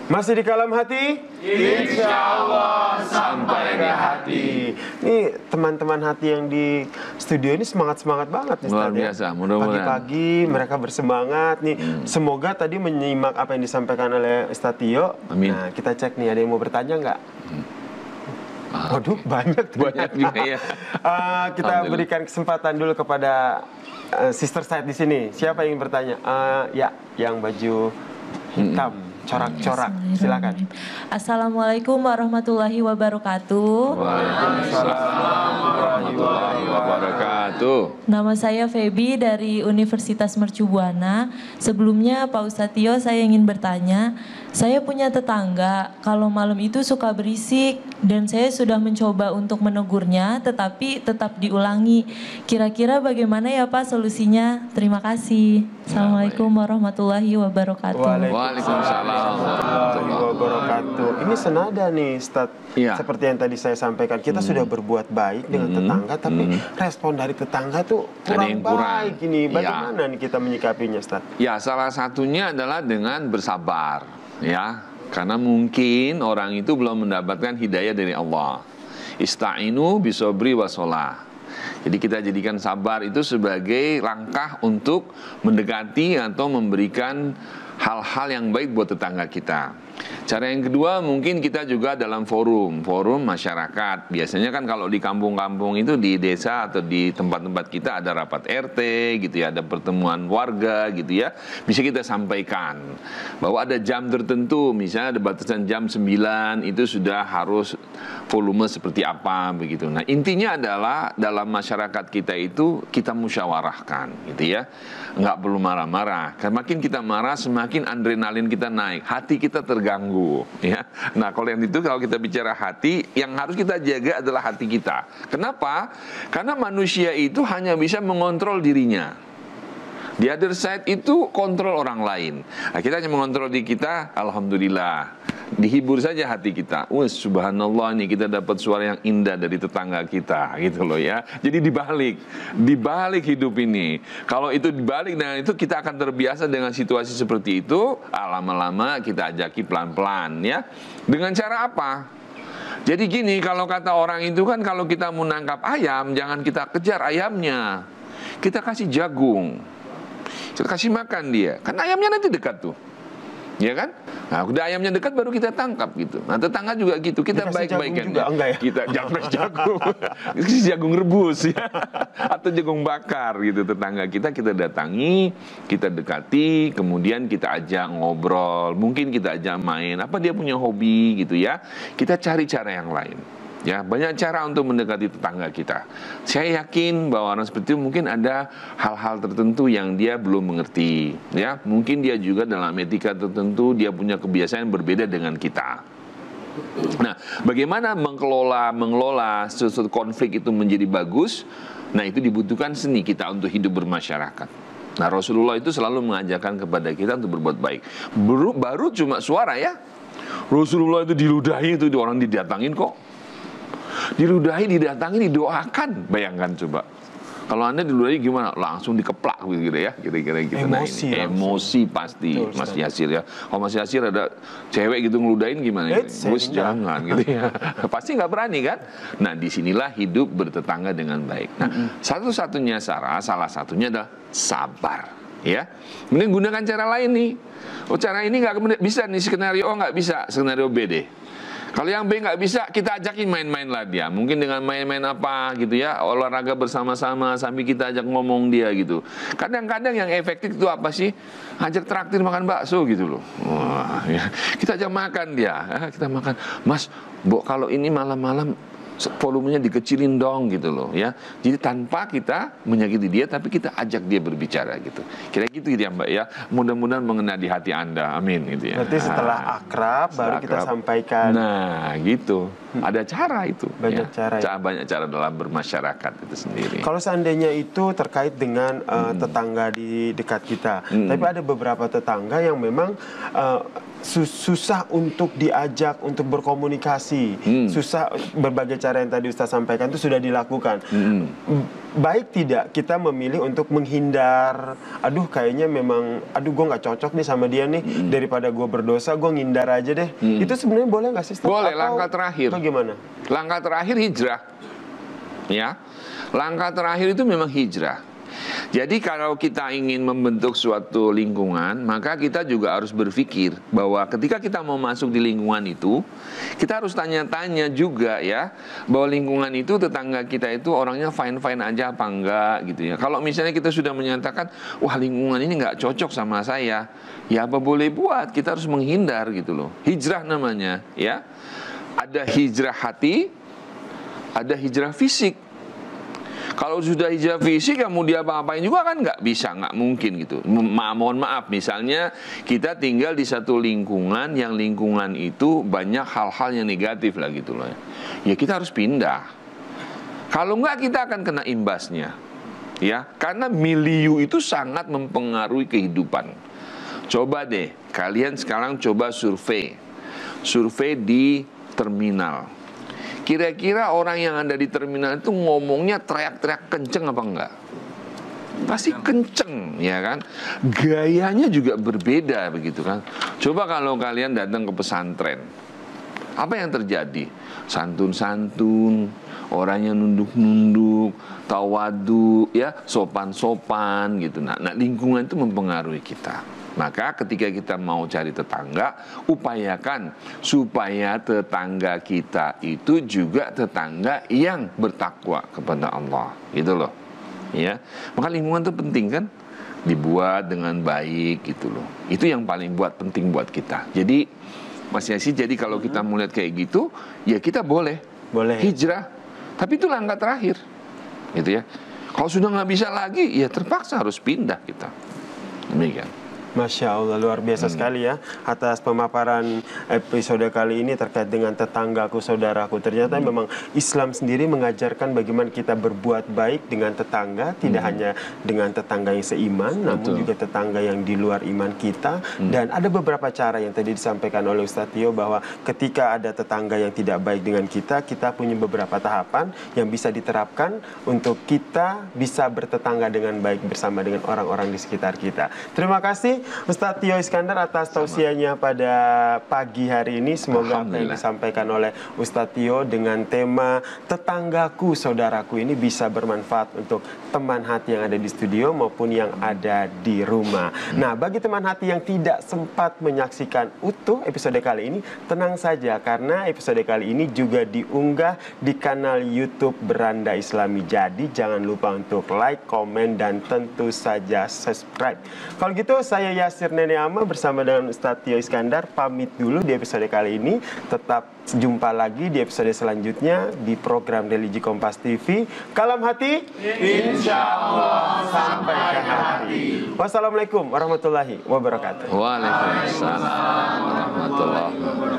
Masih di Kalam Hati? Insya Allah sampai di hati. Ini teman-teman hati yang di studio ini semangat-semangat banget nih, Luar biasa, mudah-mudahan. Pagi-pagi mereka bersemangat nih. Semoga tadi menyimak apa yang disampaikan oleh Ustadz Tio. Amin. Nah, kita cek nih, ada yang mau bertanya nggak? Waduh, banyak Banyak juga ya. Kita berikan kesempatan dulu kepada Sister Said di sini. Siapa yang ingin bertanya? Ya, yang baju hitam. Corak-corak, silakan. Assalamualaikum warahmatullahi wabarakatuh. Waalaikumsalam warahmatullahi wabarakatuh. Nama saya Feby dari Universitas Mercu Buana. Sebelumnya Pak Ustadz Tio, saya ingin bertanya. Saya punya tetangga, kalau malam itu suka berisik dan saya sudah mencoba untuk menegurnya, tetapi tetap diulangi. Kira-kira bagaimana ya Pak solusinya? Terima kasih. Assalamualaikum warahmatullahi wabarakatuh. Waalaikumsalam warahmatullahi wabarakatuh. Ini senada nih, Ustaz. Ya. Seperti yang tadi saya sampaikan, kita sudah berbuat baik dengan tetangga, tapi respon dari tetangga tuh kurang baik ini. Bagaimana nih kita menyikapinya, Ustaz? Ya, salah satunya adalah dengan bersabar. Ya, karena mungkin orang itu belum mendapatkan hidayah dari Allah. Ista'inu bisobri wasolah. Jadi kita jadikan sabar itu sebagai langkah untuk mendekati atau memberikan hal-hal yang baik buat tetangga kita. Cara yang kedua mungkin kita juga dalam forum masyarakat. Biasanya kan kalau di kampung-kampung itu, di desa atau di tempat-tempat kita ada rapat RT gitu ya, ada pertemuan warga gitu ya. Bisa kita sampaikan bahwa ada jam tertentu, misalnya ada batasan jam 9 itu sudah harus volume seperti apa begitu. Nah, intinya adalah dalam masyarakat kita itu kita musyawarahkan gitu ya. Nggak perlu marah-marah. Karena makin kita marah semakin adrenalin kita naik, hati kita terganggu ya. Nah, kalau yang itu, kalau kita bicara hati, yang harus kita jaga adalah hati kita. Kenapa? Karena manusia itu hanya bisa mengontrol dirinya. The other side itu kontrol orang lain. Nah, kita hanya mengontrol diri kita, alhamdulillah. Dihibur saja hati kita. Subhanallah, nih kita dapat suara yang indah dari tetangga kita, gitu loh ya. Jadi dibalik hidup ini. Kalau itu dibalik dengan itu, kita akan terbiasa dengan situasi seperti itu. Lama-lama kita ajaki pelan-pelan ya. Dengan cara apa? Jadi gini, kalau kata orang itu kan, kalau kita mau nangkap ayam, jangan kita kejar ayamnya. Kita kasih jagung. Kita kasih makan dia. Kan ayamnya nanti dekat tuh. Ya kan? Nah, udah ayamnya dekat baru kita tangkap gitu. Nah, tetangga juga gitu. Kita baik-baikan ya. Enggak ya? Kita jangan jagung. Jagung rebus ya. Atau jagung bakar gitu. Tetangga kita datangi, kita dekati, kemudian kita ajak ngobrol, mungkin kita ajak main. Apa dia punya hobi gitu ya. Kita cari cara yang lain. Ya, banyak cara untuk mendekati tetangga kita. Saya yakin bahwa orang seperti itu mungkin ada hal-hal tertentu yang dia belum mengerti. Ya, mungkin dia juga dalam etika tertentu dia punya kebiasaan yang berbeda dengan kita. Nah, bagaimana mengelola suatu konflik itu menjadi bagus? Nah, itu dibutuhkan seni kita untuk hidup bermasyarakat. Nah, Rasulullah itu selalu mengajarkan kepada kita untuk berbuat baik. Baru cuma suara ya. Rasulullah itu diludahi, itu orang didatangin kok. Diludahi, didatangi, didoakan. Bayangkan coba. Kalau Anda diludahi gimana? Langsung dikeplak gitu ya. Kira-kira gitu. Emosi, nah, emosi pasti. Betul, Mas Yasir ya. Kalau Mas Yasir ada cewek gitu ngeludahin gimana? Jangan gitu ya. Pasti nggak berani kan? Nah, disinilah hidup bertetangga dengan baik. Nah, satu-satunya salah satunya adalah sabar. Ya, mending gunakan cara lain nih. Oh, cara ini nggak bisa nih, skenario A nggak bisa, skenario B deh. Kalau yang B nggak bisa, kita ajakin main-main lah dia. Mungkin dengan main-main apa gitu ya, olahraga bersama-sama sambil kita ajak ngomong dia gitu. Kadang-kadang yang efektif itu apa sih? Ajak traktir makan bakso gitu loh. Wah, ya. Kita ajak makan dia, kita makan. Mas, Bo, kalau ini malam-malam volumenya dikecilin dong gitu loh ya. Jadi tanpa kita menyakiti dia, tapi kita ajak dia berbicara gitu. Kira gitu ya Mbak ya. Mudah-mudahan mengena di hati Anda. Amin gitu ya. Berarti setelah akrab baru kita sampaikan. Nah, gitu. Ada cara itu. Banyak cara. Ya? Banyak cara dalam bermasyarakat itu sendiri. Kalau seandainya itu terkait dengan tetangga di dekat kita, tapi ada beberapa tetangga yang memang susah untuk diajak untuk berkomunikasi, susah. Berbagai cara yang tadi Ustaz sampaikan itu sudah dilakukan. baik tidak kita memilih untuk menghindar, aduh kayaknya memang, aduh gue nggak cocok nih sama dia nih, daripada gue berdosa, gue ngindar aja deh. Itu sebenarnya boleh nggak sih? Boleh, langkah terakhir. Bagaimana? Langkah terakhir hijrah. Ya, langkah terakhir itu memang hijrah. Jadi kalau kita ingin membentuk suatu lingkungan, maka kita juga harus berpikir bahwa ketika kita mau masuk di lingkungan itu, kita harus tanya-tanya juga ya, bahwa lingkungan itu tetangga kita itu orangnya fine-fine aja apa enggak gitu ya. Kalau misalnya kita sudah menyatakan, wah lingkungan ini nggak cocok sama saya, ya apa boleh buat, kita harus menghindar gitu loh. Hijrah namanya ya. Ada hijrah hati, ada hijrah fisik. Kalau sudah hijrah fisik, kemudian apa-apain juga kan nggak bisa, nggak mungkin gitu. Mohon maaf, misalnya kita tinggal di satu lingkungan, yang lingkungan itu banyak hal-hal yang negatif lah gitu loh. Ya kita harus pindah. Kalau nggak kita akan kena imbasnya, ya. Karena milieu itu sangat mempengaruhi kehidupan. Coba deh, kalian sekarang coba survei di terminal. Kira-kira orang yang ada di terminal itu ngomongnya teriak-teriak kenceng apa enggak? Pasti kenceng, ya kan? Gayanya juga berbeda begitu kan? Coba kalau kalian datang ke pesantren, apa yang terjadi? Santun-santun, orangnya nunduk-nunduk, tawadu, ya sopan-sopan gitu. Nah, lingkungan itu mempengaruhi kita. Maka ketika kita mau cari tetangga, upayakan supaya tetangga kita itu juga tetangga yang bertakwa kepada Allah, gitu loh. Ya, maka lingkungan itu penting kan, dibuat dengan baik gitu loh. Itu yang paling penting buat kita. Jadi Mas Yasi, jadi kalau kita mau lihat kayak gitu, ya kita boleh hijrah. Tapi itu langkah terakhir, gitu ya. Kalau sudah nggak bisa lagi, ya terpaksa harus pindah kita. Demikian. Masya Allah, luar biasa sekali ya atas pemaparan episode kali ini terkait dengan tetanggaku, saudaraku. Ternyata memang Islam sendiri mengajarkan bagaimana kita berbuat baik dengan tetangga, tidak hanya dengan tetangga yang seiman, namun juga tetangga yang di luar iman kita. Dan ada beberapa cara yang tadi disampaikan oleh Ustadz Tio, bahwa ketika ada tetangga yang tidak baik dengan kita, kita punya beberapa tahapan yang bisa diterapkan untuk kita bisa bertetangga dengan baik bersama dengan orang-orang di sekitar kita. Terima kasih Ustadz Tio Iskandar atas tausiahnya pada pagi hari ini. Semoga apa yang disampaikan oleh Ustadz Tio dengan tema tetanggaku, saudaraku ini bisa bermanfaat untuk teman hati yang ada di studio maupun yang ada di rumah. Nah, bagi teman hati yang tidak sempat menyaksikan utuh episode kali ini, tenang saja karena episode kali ini juga diunggah di kanal YouTube Beranda Islami. Jadi jangan lupa untuk like, komen, dan tentu saja subscribe. Kalau gitu saya Yasir Nenek Ama bersama dengan Ustadz Tio Iskandar pamit dulu di episode kali ini. Tetap jumpa lagi di episode selanjutnya di program Religi Kompas TV. Kalam hati, insya Allah sampaikan hati. Wassalamualaikum warahmatullahi wabarakatuh. Waalaikumsalam warahmatullahi wabarakatuh.